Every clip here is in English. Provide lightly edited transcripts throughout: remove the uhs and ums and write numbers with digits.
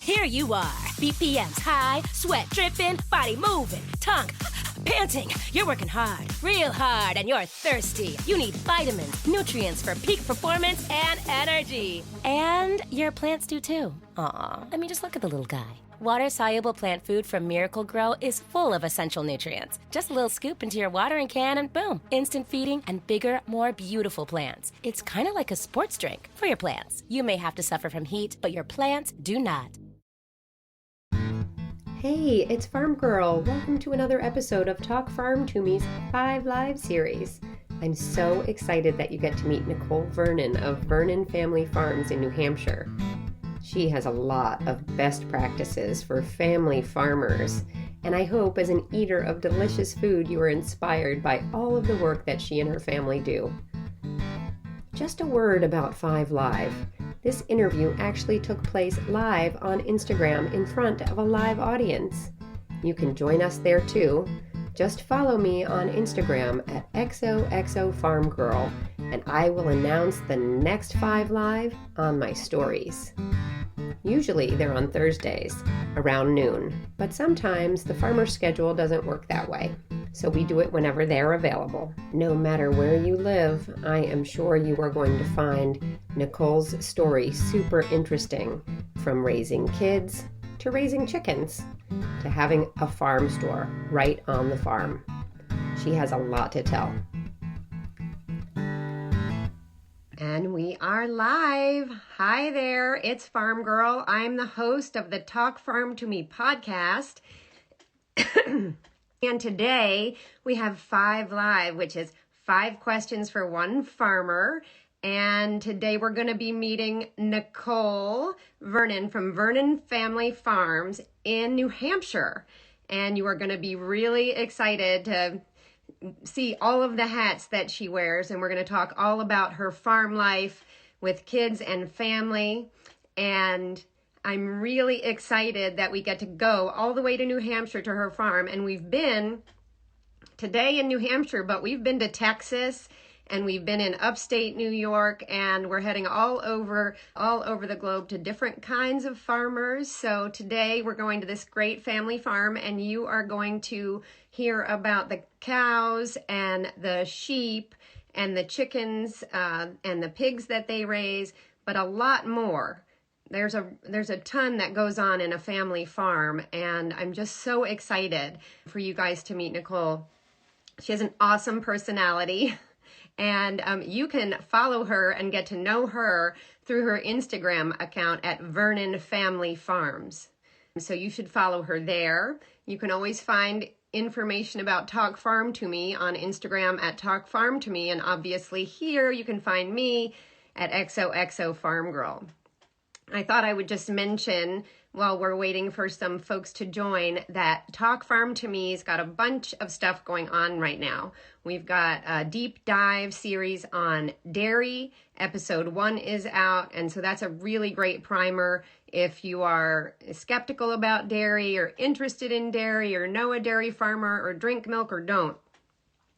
Here you are, BPMs high, sweat dripping, body moving, tongue panting. You're working hard, real hard, and you're thirsty. You need vitamins, nutrients for peak performance and energy. And your plants do too. Aw, I mean, just look at the little guy. Water-soluble plant food from Miracle Grow is full of essential nutrients. Just a little scoop into your watering can and boom, instant feeding and bigger, more beautiful plants. It's kind of like a sports drink for your plants. You may have to suffer from heat, but your plants do not. Hey, it's Farm Girl. Welcome to another episode of Talk Farm to Me's 5 Live series. I'm so excited that you get to meet Nicole Vernon of Vernon Family Farms in New Hampshire. She has a lot of best practices for family farmers, and I hope as an eater of delicious food you are inspired by all of the work that she and her family do. Just a word about 5 Live. This interview actually took place live on Instagram in front of a live audience. You can join us there too. Just follow me on Instagram at XOXOFarmGirl, and I will announce the next 5 Live on my stories. Usually they're on Thursdays, around noon, but sometimes the farmer's schedule doesn't work that way, so we do it whenever they're available. No matter where you live, I am sure you are going to find Nicole's story super interesting, from raising kids to raising chickens to having a farm store right on the farm. She has a lot to tell. And we are live. Hi there, it's Farm Girl. I'm the host of the Talk Farm to Me podcast. And today we have 5 Live, which is 5 questions for one farmer. And today we're going to be meeting Nicole Vernon from Vernon Family Farms in New Hampshire. And you are going to be really excited to see all of the hats that she wears, and we're going to talk all about her farm life with kids and family. And I'm really excited that we get to go all the way to New Hampshire to her farm. And we've been today in New Hampshire, but we've been to Texas and we've been in upstate New York, and we're heading all over the globe to different kinds of farmers. So today we're going to this great family farm, and you are going to hear about the cows and the sheep and the chickens and the pigs that they raise, but a lot more. There's a ton that goes on in a family farm, and I'm just so excited for you guys to meet Nicole. She has an awesome personality. And you can follow her and get to know her through her Instagram account at Vernon Family Farms. So you should follow her there. You can always find information about Talk Farm to Me on Instagram at Talk Farm to Me. And obviously here you can find me at XOXO Farm Girl. I thought I would just mention, while we're waiting for some folks to join, that Talk Farm to Me's got a bunch of stuff going on right now. We've got a deep dive series on dairy. Episode 1 is out, and so that's a really great primer if you are skeptical about dairy or interested in dairy or know a dairy farmer or drink milk or don't.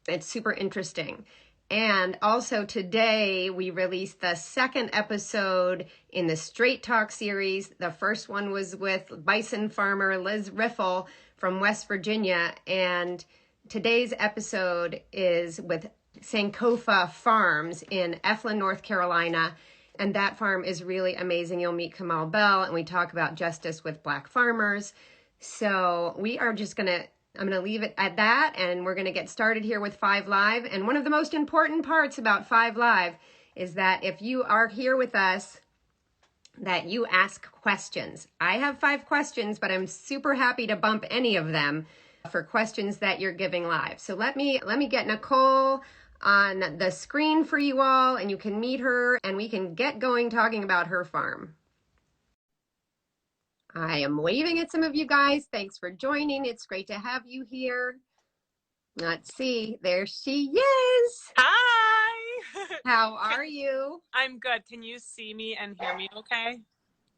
It's super interesting. And also today we released the second episode in the Straight Talk series. The first one was with bison farmer Liz Riffle from West Virginia. And today's episode is with Sankofa Farms in Eflin, North Carolina. And that farm is really amazing. You'll meet Kamal Bell, and we talk about justice with Black farmers. So we are just I'm going to leave it at that, and we're going to get started here with 5 Live. And one of the most important parts about 5 Live is that if you are here with us, that you ask questions. I have 5 questions, but I'm super happy to bump any of them for questions that you're giving live. So let me get Nicole on the screen for you all, and you can meet her, and we can get going talking about her farm. I am waving at some of you guys. Thanks for joining. It's great to have you here. Let's see. There she is. Hi. How are you? I'm good. Can you see me and hear me okay?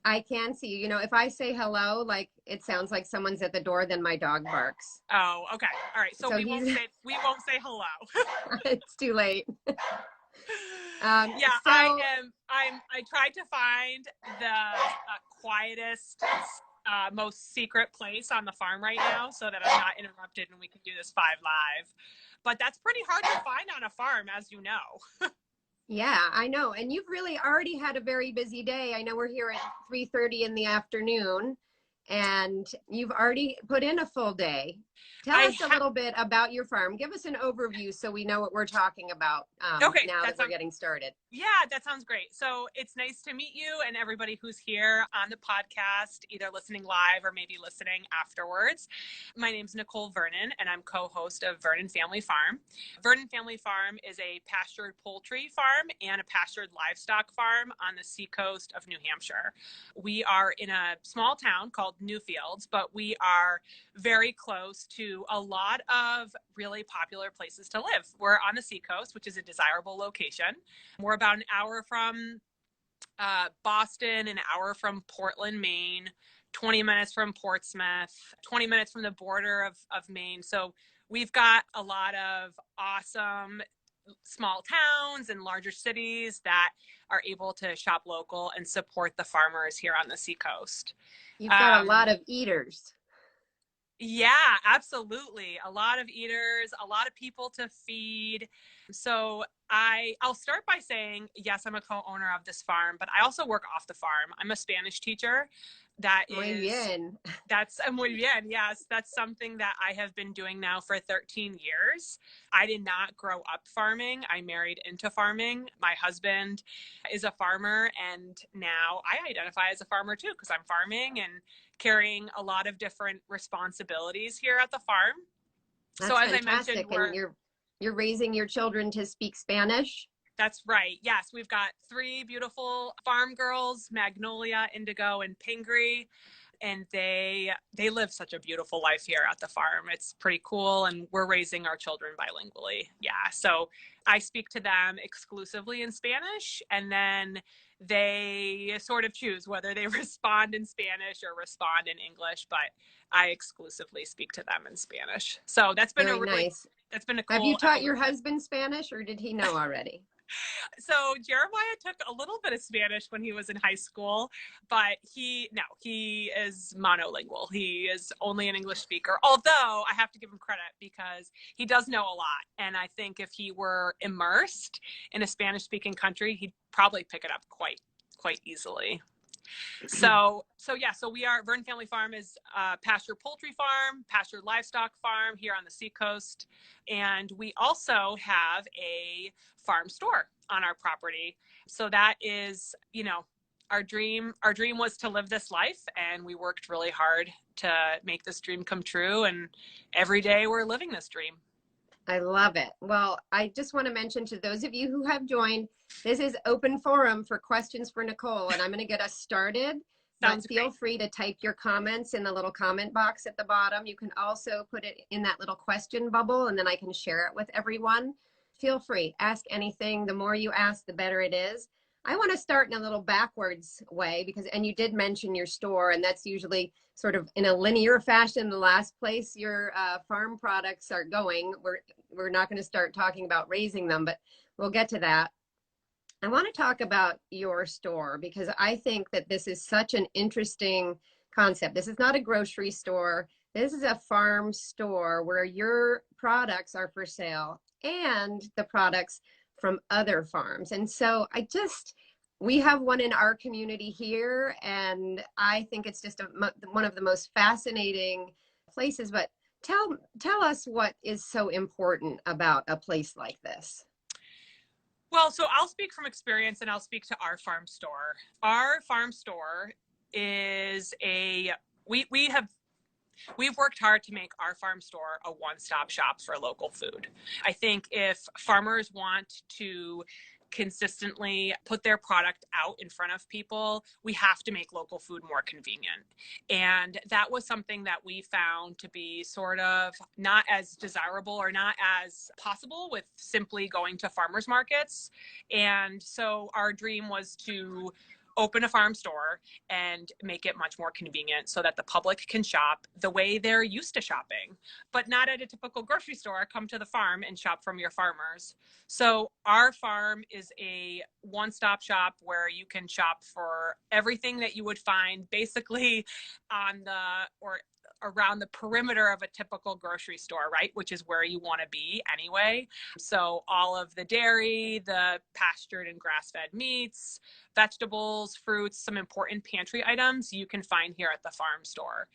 I can see you. You know, if I say hello, like it sounds like someone's at the door, then my dog barks. Oh, okay. All right. So we won't say hello. It's too late. Yeah, So I tried to find the quietest, most secret place on the farm right now so that I'm not interrupted and we can do this 5 live. But that's pretty hard to find on a farm, as you know. yeah, I know. And you've really already had a very busy day. I know we're here at 3:30 in the afternoon and you've already put in a full day. Tell I us a little bit about your farm. Give us an overview so we know what we're talking about Okay, now that we're getting started. yeah, that sounds great. So it's nice to meet you and everybody who's here on the podcast, either listening live or maybe listening afterwards. My name's Nicole Vernon, and I'm co-host of Vernon Family Farm. Vernon Family Farm is a pastured poultry farm and a pastured livestock farm on the seacoast of New Hampshire. We are in a small town called Newfields, but we are very close to a lot of really popular places to live. We're on the seacoast, which is a desirable location. We're about an hour from Boston, an hour from Portland, Maine, 20 minutes from Portsmouth, 20 minutes from the border of Maine. So we've got a lot of awesome small towns and larger cities that are able to shop local and support the farmers here on the seacoast. You've got a lot of eaters. Yeah, absolutely. A lot of eaters, a lot of people to feed. So I'll start by saying, yes, I'm a co-owner of this farm, but I also work off the farm. I'm a Spanish teacher. Muy bien. That's muy bien. Yes, that's something that I have been doing now for 13 years. I did not grow up farming. I married into farming. My husband is a farmer, and now I identify as a farmer too, because I'm farming and carrying a lot of different responsibilities here at the farm. That's so as fantastic. I mentioned, and you're raising your children to speak Spanish. That's right. Yes, we've got 3 beautiful farm girls, Magnolia, Indigo, and Pingree, and they live such a beautiful life here at the farm. It's pretty cool, and we're raising our children bilingually. Yeah, so I speak to them exclusively in Spanish, and then they sort of choose whether they respond in Spanish or respond in English, but I exclusively speak to them in Spanish. So that's been nice. That's been a cool. Have you taught your husband Spanish, or did he know already? So Jeremiah took a little bit of Spanish when he was in high school, but he is monolingual. He is only an English speaker, although I have to give him credit because he does know a lot. And I think if he were immersed in a Spanish speaking country, he'd probably pick it up quite easily. So we are, Vernon Family Farm is a pastured poultry farm, pastured livestock farm here on the seacoast. And we also have a farm store on our property. So that is, our dream was to live this life, and we worked really hard to make this dream come true. And every day we're living this dream. I love it. Well, I just want to mention to those of you who have joined, this is open forum for questions for Nicole, and I'm going to get us started. Sounds Feel great. free to type your comments in the little comment box at the bottom. You can also put it in that little question bubble, and then I can share it with everyone. Feel free, ask anything. The more you ask, the better it is. I want to start in a little backwards way and you did mention your store, and that's usually sort of in a linear fashion the last place your farm products are going. We're not going to start talking about raising them, but we'll get to that. I want to talk about your store because I think that this is such an interesting concept. This is not a grocery store. This is a farm store where your products are for sale and the products from other farms. And so we have one in our community here, and I think it's just one of the most fascinating places. But tell us what is so important about a place like this. Well, so I'll speak from experience, and I'll speak to our farm store. Our farm store is we've worked hard to make our farm store a one-stop shop for local food. I think if farmers want to consistently put their product out in front of people, we have to make local food more convenient. And that was something that we found to be sort of not as desirable or not as possible with simply going to farmers markets. And so our dream was to open a farm store and make it much more convenient so that the public can shop the way they're used to shopping, but not at a typical grocery store. Come to the farm and shop from your farmers. So our farm is a one-stop shop where you can shop for everything that you would find basically on the or around the perimeter of a typical grocery store, right? Which is where you want to be anyway. So all of the dairy, the pastured and grass-fed meats, vegetables, fruits, some important pantry items you can find here at the farm store.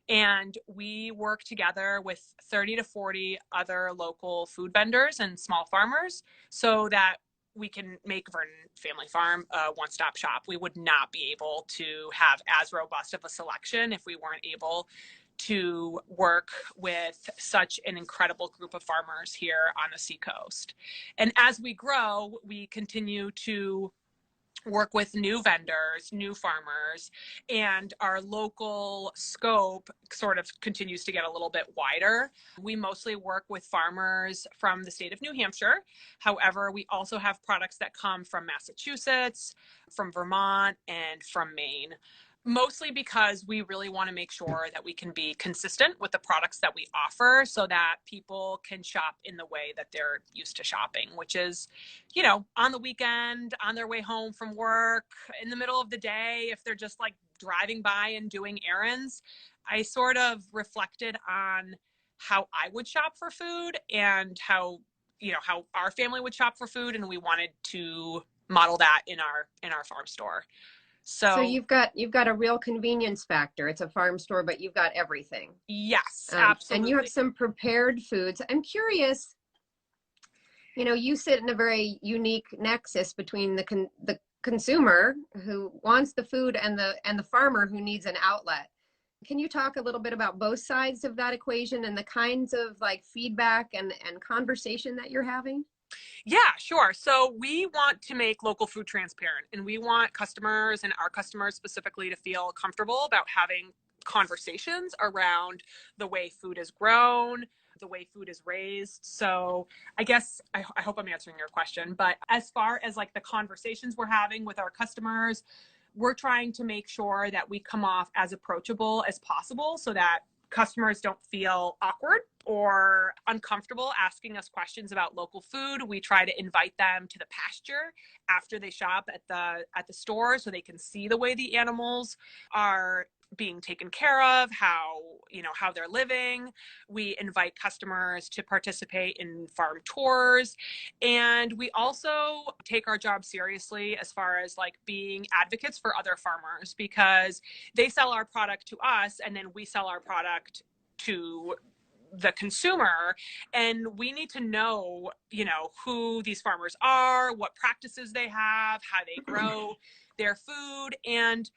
And we work together with 30 to 40 other local food vendors and small farmers so that we can make Vernon Family Farm a one-stop shop. We would not be able to have as robust of a selection if we weren't able to work with such an incredible group of farmers here on the seacoast. And as we grow, we continue to work with new vendors, new farmers, and our local scope sort of continues to get a little bit wider. We mostly work with farmers from the state of New Hampshire. However, we also have products that come from Massachusetts, from Vermont, and from Maine. Mostly because we really want to make sure that we can be consistent with the products that we offer so that people can shop in the way that they're used to shopping, which is, you know, on the weekend, on their way home from work, in the middle of the day, if they're just like driving by and doing errands. I sort of reflected on how I would shop for food and how our family would shop for food, and we wanted to model that in our farm store. So you've got a real convenience factor. It's a farm store, but you've got everything. Yes, absolutely. And you have some prepared foods. I'm curious, you know, you sit in a very unique nexus between the consumer who wants the food and the farmer who needs an outlet. Can you talk a little bit about both sides of that equation and the kinds of like feedback and conversation that you're having? Yeah, sure. So we want to make local food transparent, and we want customers and our customers specifically to feel comfortable about having conversations around the way food is grown, the way food is raised. So I guess I hope I'm answering your question, but as far as like the conversations we're having with our customers, we're trying to make sure that we come off as approachable as possible so that customers don't feel awkward or uncomfortable asking us questions about local food. We try to invite them to the pasture after they shop at the store so they can see the way the animals are being taken care of, how they're living. We invite customers to participate in farm tours, and we also take our job seriously as far as like being advocates for other farmers, because they sell our product to us and then we sell our product to the consumer, and we need to know, who these farmers are, what practices they have, how they grow their food, and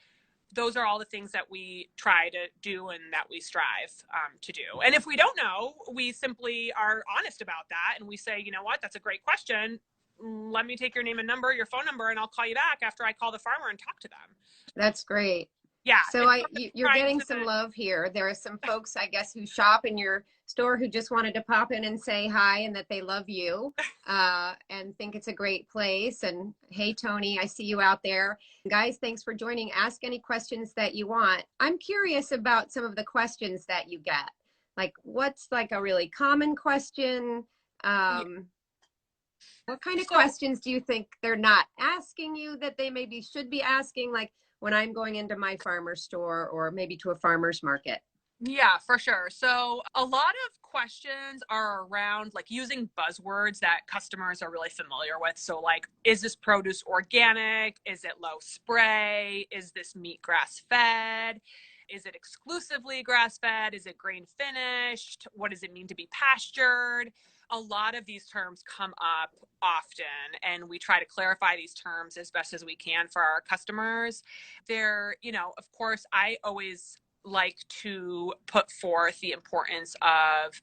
those are all the things that we try to do and that we strive to do. And if we don't know, we simply are honest about that. And we say, you know what, that's a great question. Let me take your name and number, your phone number, and I'll call you back after I call the farmer and talk to them. That's great. Yeah. So you're getting some love here. There are some folks, I guess, who shop in your store who just wanted to pop in and say hi and that they love you and think it's a great place. And hey, Tony, I see you out there. Guys, thanks for joining. Ask any questions that you want. I'm curious about some of the questions that you get. Like, what's like a really common question? What kind of questions do you think they're not asking you that they maybe should be asking? Like, when I'm going into my farmer's store or maybe to a farmer's market? Yeah, for sure. So a lot of questions are around like using buzzwords that customers are really familiar with. So like, is this produce organic? Is it low spray? Is this meat grass fed? Is it exclusively grass fed? Is it grain finished? What does it mean to be pastured? A lot of these terms come up often, and we try to clarify these terms as best as we can for our customers. Of course, I always like to put forth the importance of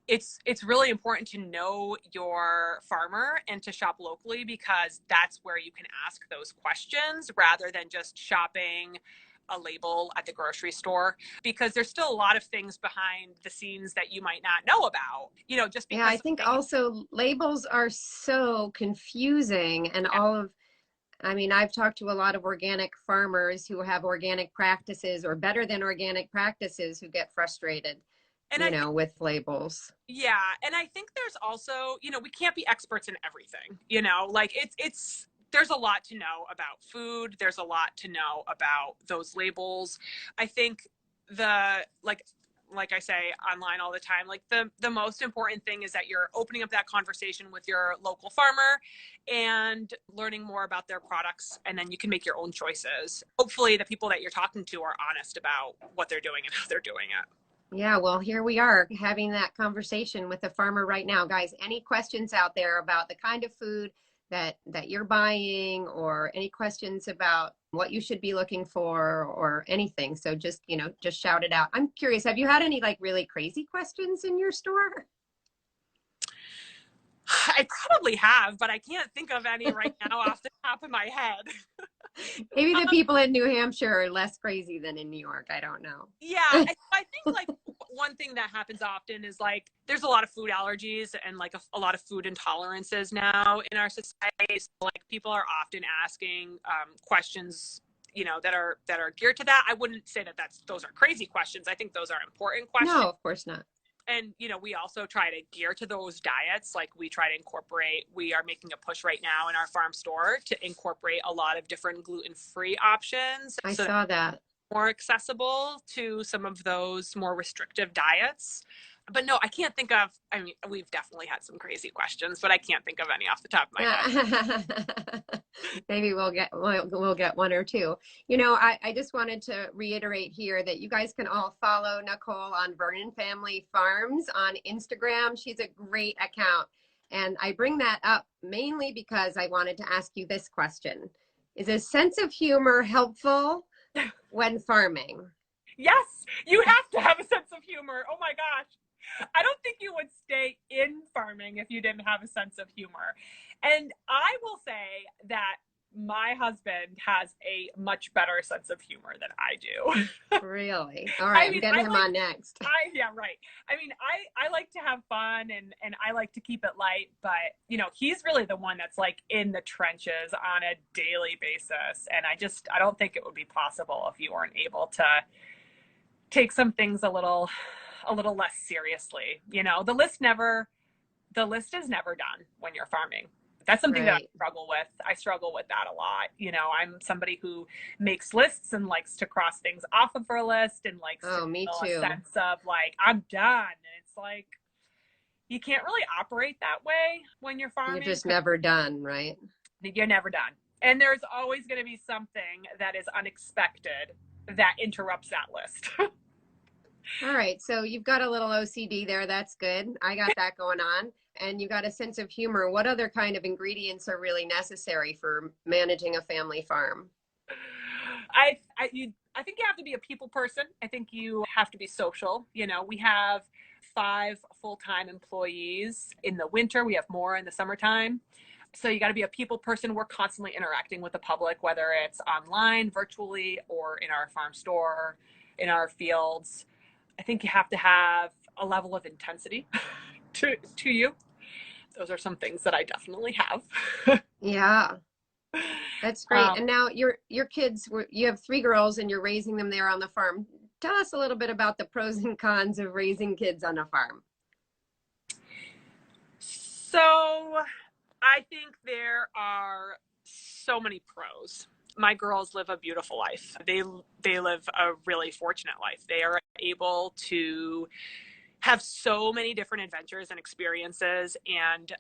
it's really important to know your farmer and to shop locally, because that's where you can ask those questions rather than just shopping a label at the grocery store, because there's still a lot of things behind the scenes that you might not know about, just because. Yeah, I think also labels are so confusing, and all of I mean, I've talked to a lot of organic farmers who have organic practices or better than organic practices who get frustrated, And I think, with labels. yeah, and I think there's also, we can't be experts in everything, like it's there's a lot to know about food. There's a lot to know about those labels. I think like I say online all the time, like the most important thing is that you're opening up that conversation with your local farmer and learning more about their products, and then you can make your own choices. Hopefully the people that you're talking to are honest about what they're doing and how they're doing it. Yeah, well, here we are having that conversation with the farmer right now. Guys, any questions out there about the kind of food that you're buying, or any questions about what you should be looking for or anything? So just shout it out. I'm curious, have you had any like really crazy questions in your store? I probably have, but I can't think of any right now off the top of my head. Maybe the people in New Hampshire are less crazy than in New York. I don't know. Yeah, I think like one thing that happens often is like there's a lot of food allergies and like a lot of food intolerances now in our society. So, like people are often asking questions, that are geared to that. I wouldn't say that those are crazy questions. I think those are important questions. No, of course not. And, we also try to gear to those diets. Like we are making a push right now in our farm store to incorporate a lot of different gluten-free options. I saw that. More accessible to some of those more restrictive diets. But no, I can't think of, we've definitely had some crazy questions, but I can't think of any off the top of my head. Maybe we'll get one or two. I just wanted to reiterate here that you guys can all follow Nicole on Vernon Family Farms on Instagram. She's a great account. And I bring that up mainly because I wanted to ask you this question. Is a sense of humor helpful when farming? Yes, you have to have a sense of humor. Oh my gosh. I don't think you would stay in farming if you didn't have a sense of humor. And I will say that my husband has a much better sense of humor than I do. Really? All right, I'm getting him on next. Yeah, right. I like to have fun and I like to keep it light, but he's really the one that's like in the trenches on a daily basis. And I don't think it would be possible if you weren't able to take some things a little less seriously. The list is never done when you're farming. That's something that I struggle with. I struggle with that a lot. I'm somebody who makes lists and likes to cross things off of her list and likes to feel a sense of like, I'm done. And it's like, you can't really operate that way when you're farming. You're just never done, right? You're never done. And there's always going to be something that is unexpected that interrupts that list. All right. So you've got a little OCD there. That's good. I got that going on. And you got a sense of humor. What other kind of ingredients are really necessary for managing a family farm? I think you have to be a people person. I think you have to be social. We have 5 full-time employees in the winter. We have more in the summertime. So you got to be a people person. We're constantly interacting with the public, whether it's online, virtually, or in our farm store, in our fields. I think you have to have a level of intensity to you. Those are some things that I definitely have. Yeah, that's great. And now your kids, you have 3 girls and you're raising them there on the farm. Tell us a little bit about the pros and cons of raising kids on a farm. So I think there are so many pros. My girls live a beautiful life. They live a really fortunate life. They are able to have so many different adventures and experiences, and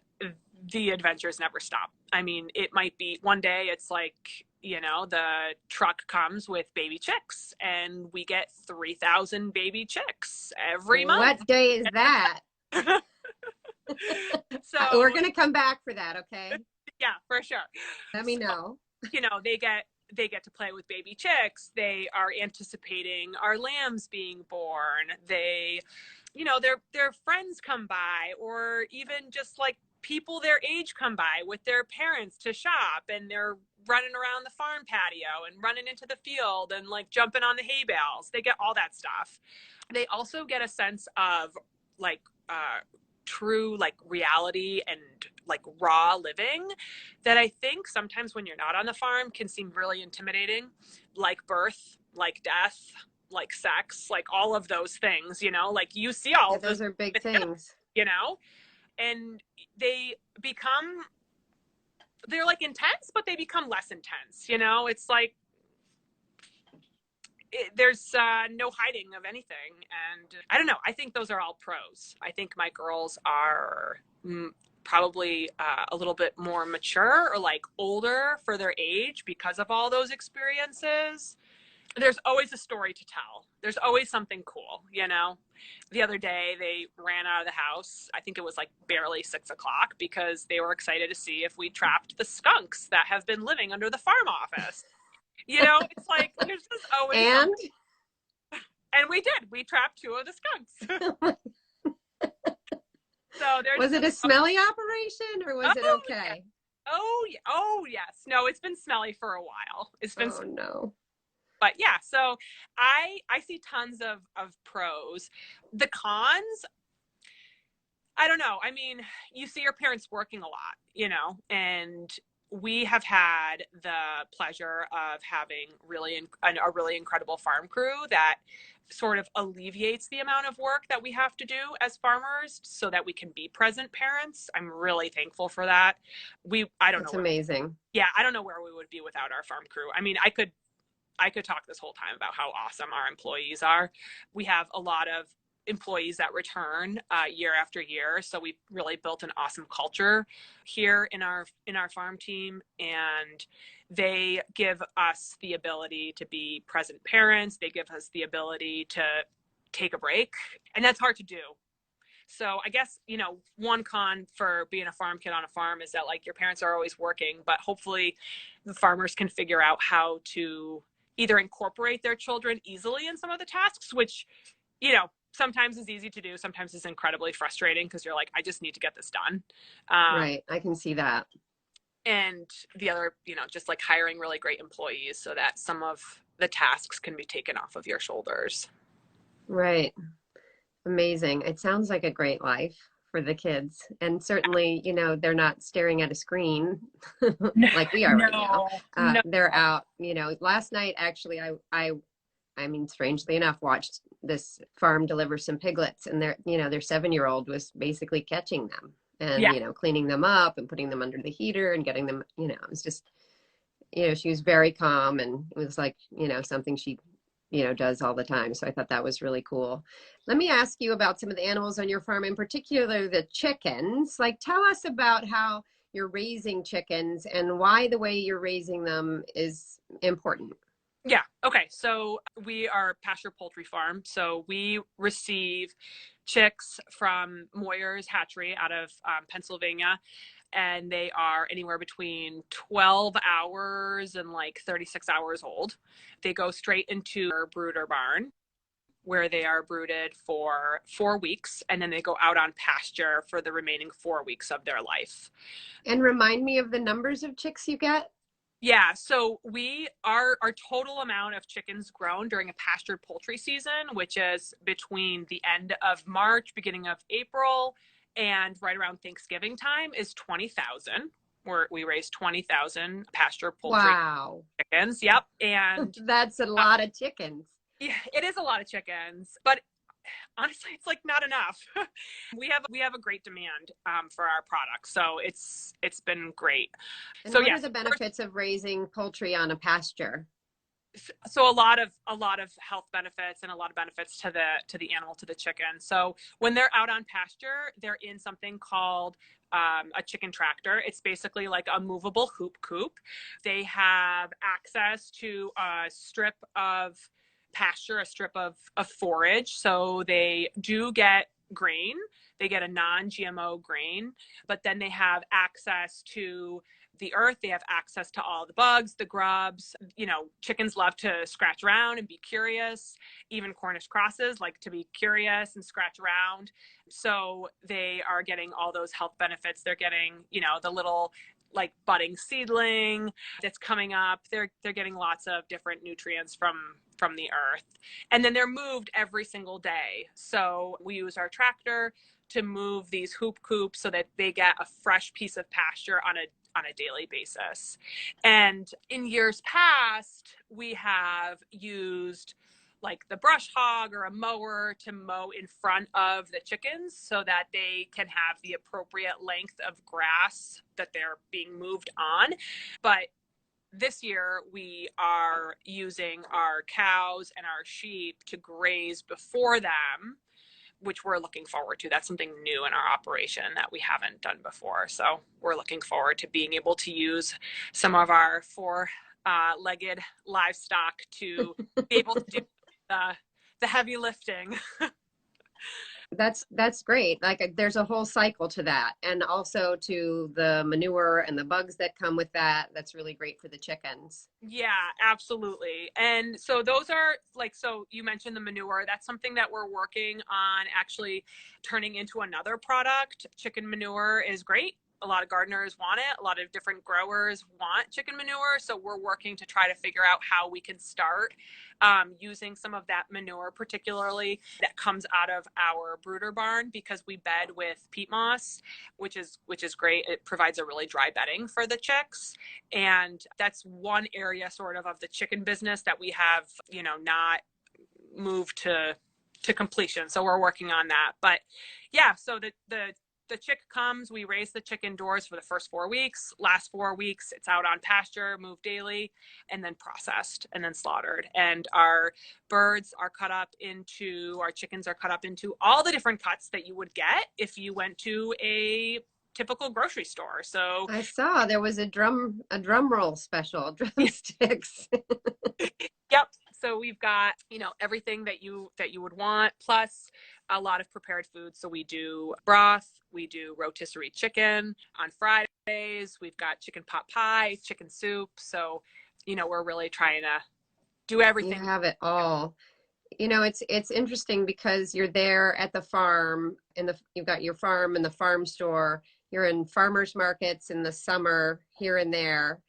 the adventures never stop. It might be one day it's like, the truck comes with baby chicks and we get 3,000 baby chicks every month. What day is that? So we're going to come back for that. Okay. Yeah, for sure. Let me know. They get to play with baby chicks. They are anticipating our lambs being born. They, their friends come by, or even just like people their age come by with their parents to shop, and they're running around the farm patio and running into the field and like jumping on the hay bales. They get all that stuff. They also get a sense of like true like reality and like raw living that I think sometimes when you're not on the farm can seem really intimidating, like birth, like death, like sex, like all of those things, you know, like you see all Yeah, of those are big things. you know, and they become, they're like intense, but they become less intense, you know, it's like, there's no hiding of anything. And I don't know, I think those are all pros. I think my girls are probably a little bit more mature or like older for their age because of all those experiences. There's always a story to tell. There's always something cool, you know. The other day they ran out of the house. I think it was like barely 6 o'clock because they were excited to see if we trapped the skunks that have been living under the farm office. You know, it's like there's just always something. And we did. We trapped 2 of the skunks. So there's. Was it a smelly operation or was it okay? Yeah. Oh yes. No, it's been smelly for a while. It's been. Oh no. But yeah, so I see tons of pros. The cons, I don't know. I mean, you see your parents working a lot, you know, and we have had the pleasure of having a really incredible farm crew that sort of alleviates the amount of work that we have to do as farmers so that we can be present parents. I'm really thankful for that. I don't know. That's amazing. Yeah, I don't know where we would be without our farm crew. I mean, I could talk this whole time about how awesome our employees are. We have a lot of employees that return year after year. So we've really built an awesome culture here in our farm team, and they give us the ability to be present parents. They give us the ability to take a break, and that's hard to do. So I guess, you know, one con for being a farm kid on a farm is that like your parents are always working, but hopefully the farmers can figure out how to either incorporate their children easily in some of the tasks, which, you know, sometimes is easy to do. Sometimes it's incredibly frustrating because you're like, I just need to get this done. Right. I can see that. And the other, you know, just like hiring really great employees so that some of the tasks can be taken off of your shoulders. Right. Amazing. It sounds like a great life for the kids. And certainly, you know, they're not staring at a screen like we are right now. No. They're out, you know. Last night, actually, I mean, strangely enough, watched this farm deliver some piglets, and their 7-year-old was basically catching them and, you know, cleaning them up and putting them under the heater and getting them, you know, it was just, you know, she was very calm, and it was like, you know, something she, you know, does all the time. So I thought that was really cool. Let me ask you about some of the animals on your farm, in particular the chickens. Like, tell us about how you're raising chickens and why the way you're raising them is important. Yeah. Okay. So we are a pasture poultry farm. So we receive chicks from Moyer's hatchery out of Pennsylvania, and they are anywhere between 12 hours and like 36 hours old. They go straight into our brooder barn where they are brooded for 4 weeks, and then they go out on pasture for the remaining 4 weeks of their life. And remind me of the numbers of chicks you get. Yeah, so our total amount of chickens grown during a pastured poultry season, which is between the end of March, beginning of April, and right around Thanksgiving time, is 20,000. We raise 20,000 pastured poultry chickens. Yep, and that's a lot of chickens. Yeah, it is a lot of chickens, but honestly, it's like not enough. We have a great demand for our products, so it's been great. And so what are the benefits of raising poultry on a pasture? So a lot of health benefits and a lot of benefits to the animal, to the chicken. So when they're out on pasture, they're in something called a chicken tractor. It's basically like a movable hoop coop. They have access to a strip of pasture, a strip of forage. So they do get grain. They get a non-GMO grain, but then they have access to the earth. They have access to all the bugs, the grubs. You know, chickens love to scratch around and be curious. Even Cornish crosses like to be curious and scratch around. So they are getting all those health benefits. They're getting, you know, the little like budding seedling that's coming up. They're getting lots of different nutrients from the earth. And then they're moved every single day. So we use our tractor to move these hoop coops so that they get a fresh piece of pasture on a daily basis. And in years past, we have used like the brush hog or a mower to mow in front of the chickens so that they can have the appropriate length of grass that they're being moved on. But this year we are using our cows and our sheep to graze before them, which we're looking forward to. That's something new in our operation that we haven't done before. So we're looking forward to being able to use some of our four-legged livestock to be able to do the heavy lifting. That's great. Like there's a whole cycle to that, and also to the manure and the bugs that come with that. That's really great for the chickens. Yeah, absolutely. And so those are like, so you mentioned the manure. That's something that we're working on actually turning into another product. Chicken manure is great. A lot of gardeners want it. A lot of different growers want chicken manure. So we're working to try to figure out how we can start using some of that manure, particularly that comes out of our brooder barn, because we bed with peat moss, which is great. It provides a really dry bedding for the chicks. And that's one area sort of the chicken business that we have, not moved to completion. So we're working on that. But yeah, so the chick comes, we raise the chick indoors for the first 4 weeks. Last 4 weeks, it's out on pasture, moved daily, and then processed and then slaughtered. And our chickens are cut up into all the different cuts that you would get if you went to a typical grocery store. So I saw there was a drum roll special, drumsticks. Yep. So we've got, everything that you would want, plus a lot of prepared foods. So we do broth, we do rotisserie chicken on Fridays. We've got chicken pot pie, chicken soup. So, we're really trying to do everything. You have it all. It's interesting because you're there at the farm you've got your farm and the farm store. You're in farmers markets in the summer here and there.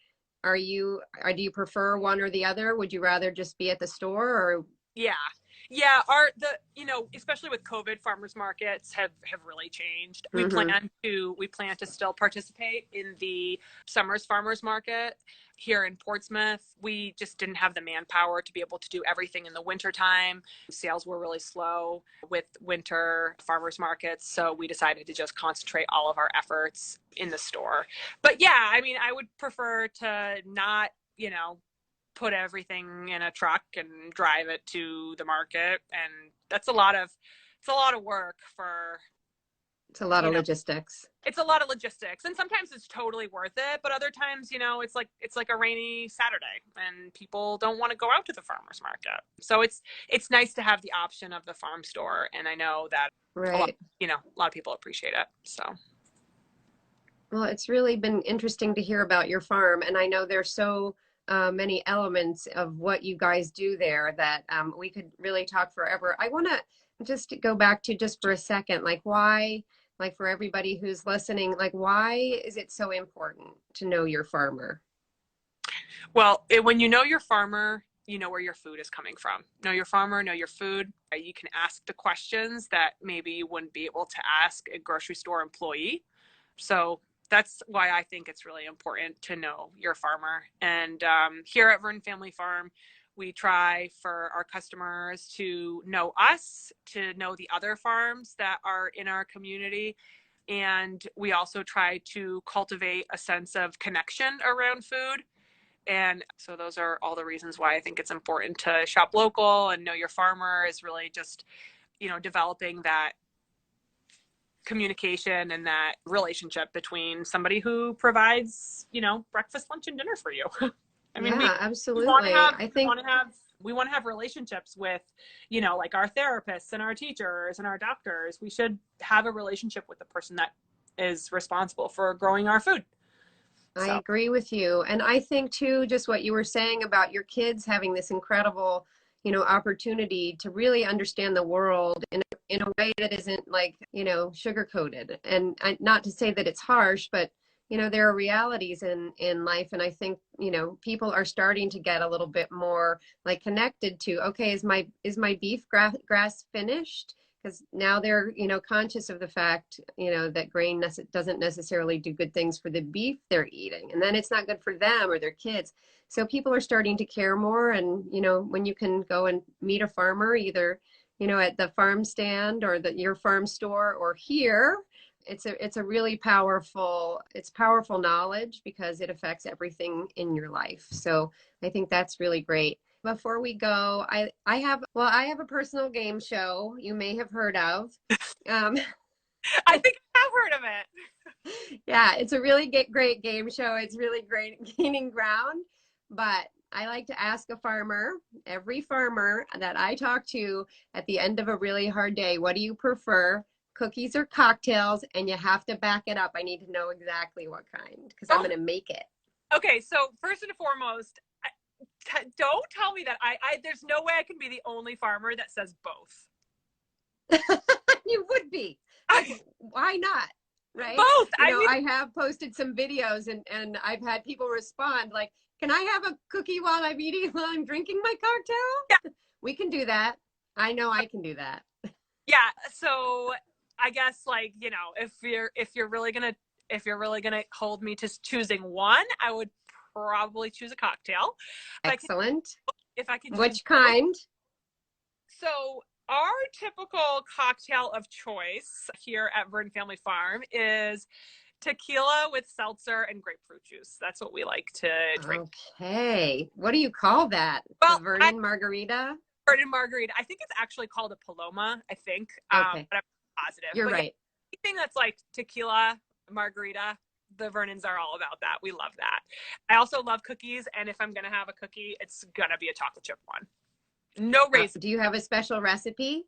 Do you prefer one or the other? Would you rather just be at the store or? Yeah. Especially with COVID, farmers markets have really changed. Mm-hmm. We plan to still participate in the summer's farmers market here in Portsmouth. We just didn't have the manpower to be able to do everything in the wintertime. Sales were really slow with winter farmers markets. So we decided to just concentrate all of our efforts in the store. But yeah, I would prefer to not, put everything in a truck and drive it to the market. And that's a lot of work for. It's a lot of logistics. It's a lot of logistics, and sometimes it's totally worth it. But other times, it's like a rainy Saturday, and people don't want to go out to the farmers market. So it's nice to have the option of the farm store, and I know that right. a lot of people appreciate it. So. Well, it's really been interesting to hear about your farm, and I know there's so many elements of what you guys do there that we could really talk forever. I want to just go back to just for a second, like why. Like for everybody who's listening, like why is it so important to know your farmer? Well, when you know your farmer, you know where your food is coming from. Know your farmer, know your food. You can ask the questions that maybe you wouldn't be able to ask a grocery store employee. So that's why I think it's really important to know your farmer. And here at Vernon Family Farm, we try for our customers to know us, to know the other farms that are in our community. And we also try to cultivate a sense of connection around food. And so those are all the reasons why I think it's important to shop local and know your farmer is really just, developing that communication and that relationship between somebody who provides, breakfast, lunch, and dinner for you. Absolutely. We want to have relationships with, like our therapists and our teachers and our doctors. We should have a relationship with the person that is responsible for growing our food. I agree with you. And I think too, just what you were saying about your kids having this incredible, opportunity to really understand the world in a way that isn't like, sugar coated. And not to say that it's harsh, but there are realities in life. And I think, people are starting to get a little bit more like connected to, okay, is my beef grass finished? because now they're, conscious of the fact, that grain doesn't necessarily do good things for the beef they're eating. And then it's not good for them or their kids. So people are starting to care more. And, when you can go and meet a farmer, either, at the farm stand or your farm store or here, it's a really powerful knowledge because it affects everything in your life. So I think that's really great. Before we go, I have a personal game show you may have heard of. I think I've heard of it. Yeah, it's a really great game show. It's really great at gaining ground. But I like to ask every farmer that I talk to at the end of a really hard day, what do you prefer, cookies or cocktails? And you have to back it up. I need to know exactly what kind because I'm going to make it. Okay, so first and foremost, don't tell me that there's no way I can be the only farmer that says both. You would be. Why not? Right? Both. I have posted some videos and I've had people respond like, can I have a cookie while I'm drinking my cocktail? Yeah. We can do that. I know I can do that. Yeah. So I guess if you're really gonna hold me to choosing one, I would probably choose a cocktail. Excellent. If I can. Which kind? So our typical cocktail of choice here at Vernon Family Farm is tequila with seltzer and grapefruit juice. That's what we like to drink. Okay. What do you call that? Well, Vernon margarita? Vernon margarita. I think it's actually called a Paloma, I think. Okay. But I'm positive. You're right. Anything that's like tequila, margarita, the Vernons are all about that. We love that. I also love cookies, and if I'm going to have a cookie, it's going to be a chocolate chip one. No raisin. Do you have a special recipe?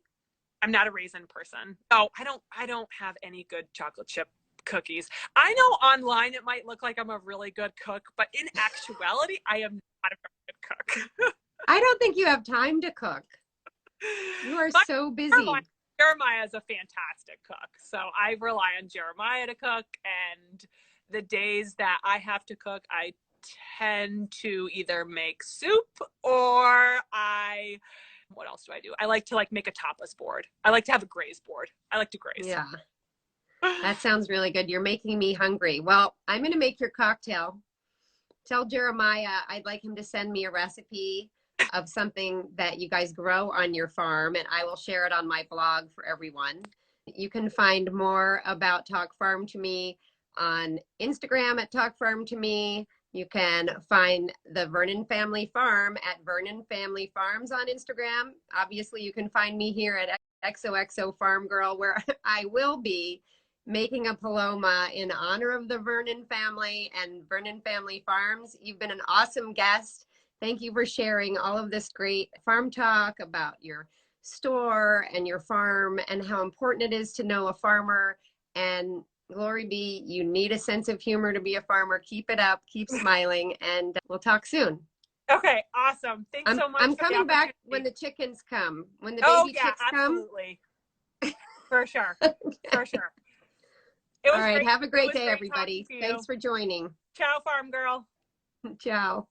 I'm not a raisin person. No, I don't have any good chocolate chip cookies. I know online it might look like I'm a really good cook, but in actuality, I am not a very good cook. I don't think you have time to cook. You are so busy. Jeremiah is a fantastic cook. So I rely on Jeremiah to cook, and the days that I have to cook, I tend to either make soup or what else do I do? I like to make a tapas board. I like to have a graze board. I like to graze. Yeah. That sounds really good. You're making me hungry. Well, I'm going to make your cocktail. Tell Jeremiah I'd like him to send me a recipe of something that you guys grow on your farm, and I will share it on my blog for everyone. You can find more about Talk Farm to Me on Instagram at Talk Farm to Me. You can find the Vernon Family Farm at Vernon Family Farms on Instagram. Obviously, you can find me here at XOXO Farm Girl, where I will be making a Paloma in honor of the Vernon family and Vernon Family Farms. You've been an awesome guest. Thank you for sharing all of this great farm talk about your store and your farm and how important it is to know a farmer. And glory be, you need a sense of humor to be a farmer. Keep it up, keep smiling, and we'll talk soon. Okay, awesome. Thanks so much. I'm coming back when the chickens come, when the baby chicks come. Absolutely. For sure. Okay. For sure. All right, have a great day, everybody. Thanks for joining. Ciao, farm girl. Ciao.